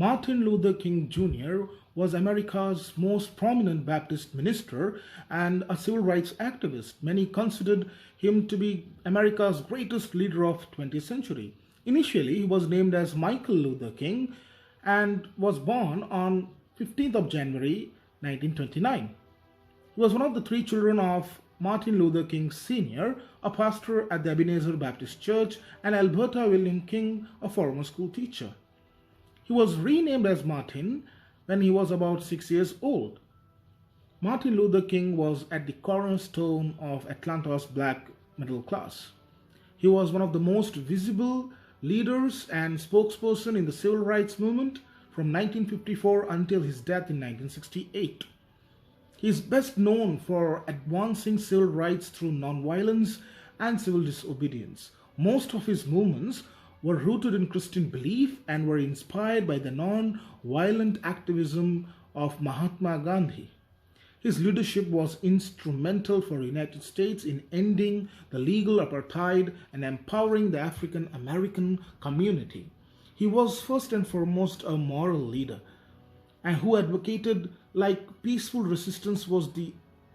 Martin Luther King Jr. was America's most prominent Baptist minister and a civil rights activist. Many considered him to be America's greatest leader of 20th century. Initially, he was named as Michael Luther King and was born on 15th of January 1929. He was one of the three children of Martin Luther King Sr., a pastor at the Ebenezer Baptist Church, and Alberta William King, a former school teacher. He was renamed as Martin when he was about 6 years old. Martin Luther King was at the cornerstone of Atlanta's black middle class. He was one of the most visible leaders and spokesperson in the civil rights movement from 1954 until his death in 1968. He is best known for advancing civil rights through nonviolence and civil disobedience. Most of his movements were rooted in Christian belief and were inspired by the non-violent activism of Mahatma Gandhi. His leadership was instrumental for the United States in ending the legal apartheid and empowering the African American community. He was first and foremost a moral leader and who advocated like peaceful resistance was the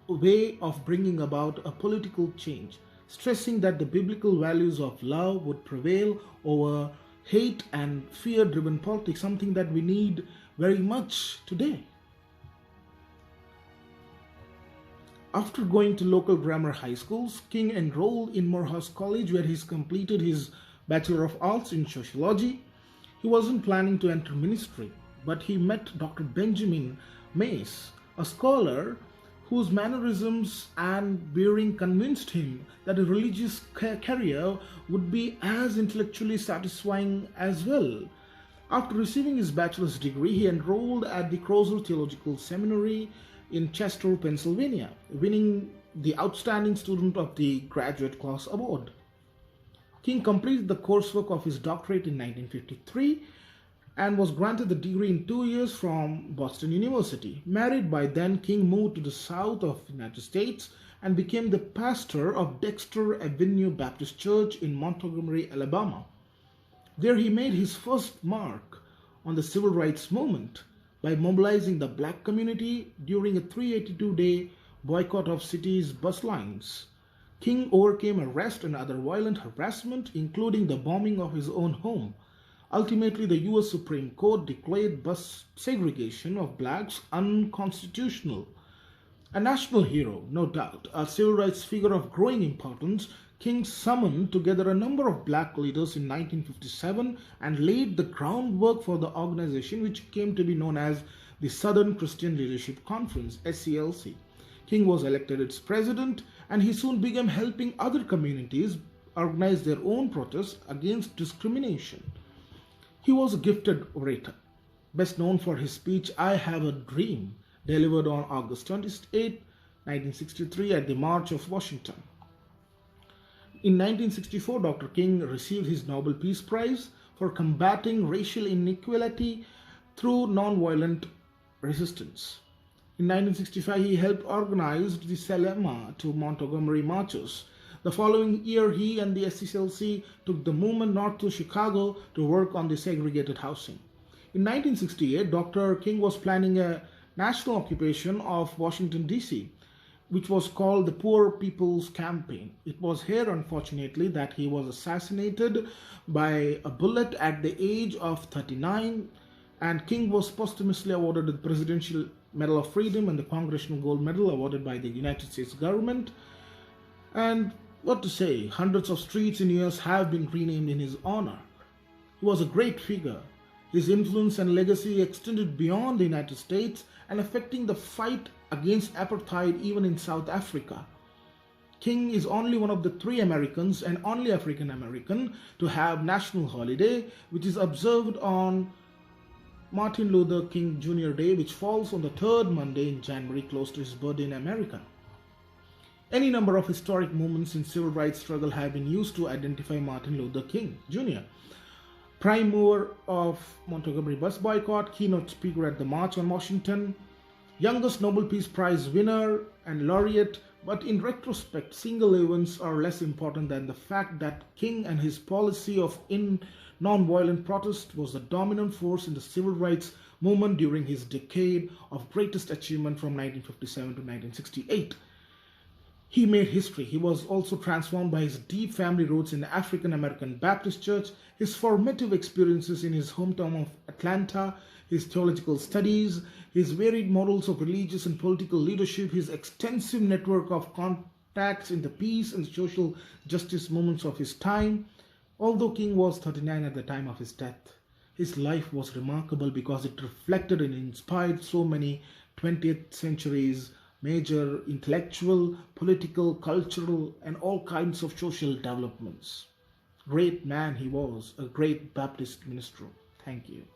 way of bringing about a political change, stressing that the biblical values of love would prevail over hate and fear-driven politics, something that we need very much today. After going to local grammar high schools, King enrolled in Morehouse College where he completed his Bachelor of Arts in Sociology. He wasn't planning to enter ministry, but he met Dr. Benjamin Mace, a scholar whose mannerisms and bearing convinced him that a religious career would be as intellectually satisfying as well. After receiving his bachelor's degree, he enrolled at the Crozer Theological Seminary in Chester, Pennsylvania, winning the Outstanding Student of the Graduate Class Award. King completed the coursework of his doctorate in 1953 and was granted the degree in 2 years from Boston University. Married by then, King moved to the south of the United States and became the pastor of Dexter Avenue Baptist Church in Montgomery, Alabama. There he made his first mark on the civil rights movement by mobilizing the black community during a 382-day boycott of city's bus lines. King overcame arrest and other violent harassment, including the bombing of his own home. Ultimately, the U.S. Supreme Court declared bus segregation of blacks unconstitutional. A national hero, no doubt, a civil rights figure of growing importance, King summoned together a number of black leaders in 1957 and laid the groundwork for the organization which came to be known as the Southern Christian Leadership Conference, SCLC. King was elected its president and he soon began helping other communities organize their own protests against discrimination. He was a gifted orator, best known for his speech, "I Have a Dream," delivered on August 28, 1963 at the March of Washington. In 1964, Dr. King received his Nobel Peace Prize for combating racial inequality through nonviolent resistance. In 1965, he helped organize the Selma to Montgomery marches. The following year, he and the SCLC took the movement north to Chicago to work on the segregated housing. In 1968, Dr. King was planning a national occupation of Washington, D.C., which was called the Poor People's Campaign. It was here, unfortunately, that he was assassinated by a bullet at the age of 39, and King was posthumously awarded the Presidential Medal of Freedom and the Congressional Gold Medal awarded by the United States government. And what to say, hundreds of streets in US have been renamed in his honor. He was a great figure. His influence and legacy extended beyond the United States and affecting the fight against apartheid even in South Africa. King is only one of the 3 Americans and only African American to have national holiday, which is observed on Martin Luther King Jr. Day, which falls on the 3rd Monday in January, close to his birthday in America. Any number of historic moments in civil rights struggle have been used to identify Martin Luther King Jr. Prime mover of Montgomery bus boycott, keynote speaker at the March on Washington, youngest Nobel Peace Prize winner and laureate, but in retrospect, single events are less important than the fact that King and his policy of Nonviolent protest was the dominant force in the civil rights movement during his decade of greatest achievement from 1957 to 1968. He made history. He was also transformed by his deep family roots in the African American Baptist Church, his formative experiences in his hometown of Atlanta, his theological studies, his varied models of religious and political leadership, his extensive network of contacts in the peace and social justice movements of his time. Although King was 39 at the time of his death, his life was remarkable because it reflected and inspired so many 20th century's major intellectual, political, cultural, and all kinds of social developments. Great man he was, a great Baptist minister. Thank you.